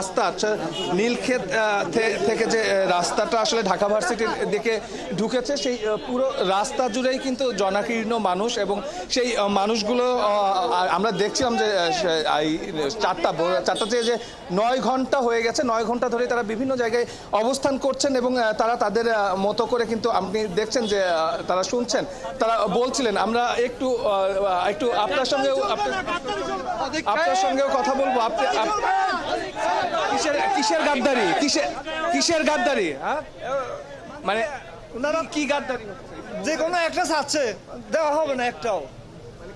রাস্তা আচ্ছা নীলক্ষেত থেকে যে রাস্তাটা আসলে ঢাকা ভার্সিটির দিকে ঢুকেছে সেই পুরো রাস্তা জুড়েই কিন্তু জনাকীর্ণ মানুষ এবং সেই মানুষগুলো আমরা দেখছিলাম যে চারটা থেকে যে 9 ঘন্টা হয়ে গেছে 9 ঘন্টা ধরে তারা বিভিন্ন জায়গায় অবস্থান করছেন এবং তারা তাদের মতো করে কিন্তু আপনি দেখছেন যে তারা শুনছেন তারা বলছিলেন আমরা একটু একটু আপনার সঙ্গেও কথা বলবো আপনি কিসের গাদ্দারি কিসের গাদ্দারি হ্যাঁ মানে ওনারা কি গাদ্দারি যে কোনো একটা চাচ্ছে দেওয়া হবে না একটাও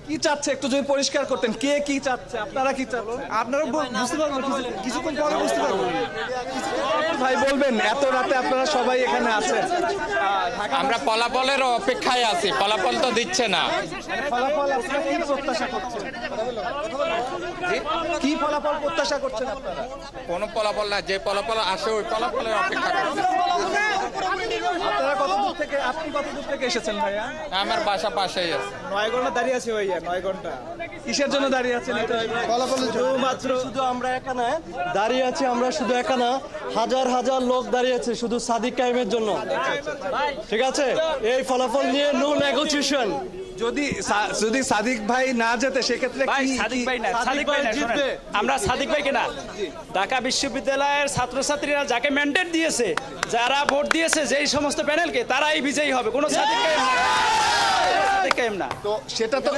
কি চাচ্ছে একটু যদি পরিষ্কার করতেন কে কি চাচ্ছে আপনারা কি চাচ্ছেন আপনারা বুঝতে পারবেন কিছুক্ষণ পরে বুঝতে পারবেন ভাই বলবেন এত রাতে আপনারা সবাই এখানে আছেন আমরা ফলাফলের অপেক্ষায় আছি ফলাফল তো দিচ্ছে না ফলাফল আপনারা কি প্রত্যাশা করছেন কি ফলাফল প্রত্যাশা করছেন আপনারা কোনো ফলাফল না যে ফলাফল আসে ওই ফলাফলের অপেক্ষা করছি আপনারা আপনি কত দূর থেকে এসেছেন ভাইয়া আমার বাসা পাশেই আছে 9 ঘন্টা দাঁড়িয়ে আছি ভাইয়া 9 ঘন্টা কিসের জন্য দাঁড়িয়ে আছেন শুধুমাত্র শুধু আমরা এখানে দাঁড়িয়ে আছি আমরা শুধু এখানে হাজার হাজার লোক দাঁড়িয়ে আছে শুধু সাদিক কায়েমের জন্য ঠিক আছে এই ফলাফল নিয়ে নো নেগোসিয়েশন যদি সাদিক ভাই না যেতে সেক্ষেত্রে ভাই কি সাদিক ভাই না সাদিক ভাই না জিতবে। শোনেন, আমরা সাদিক ভাইকে না ঢাকা বিশ্ববিদ্যালয়ের ছাত্রছাত্রীরা যাকে ম্যান্ডেট দিয়েছে যারা ভোট দিয়েছে যেই সমস্ত প্যানেলকে তারাই বিজয়ী হবে কোনো সাদিক কায়েম না তো সেটা তো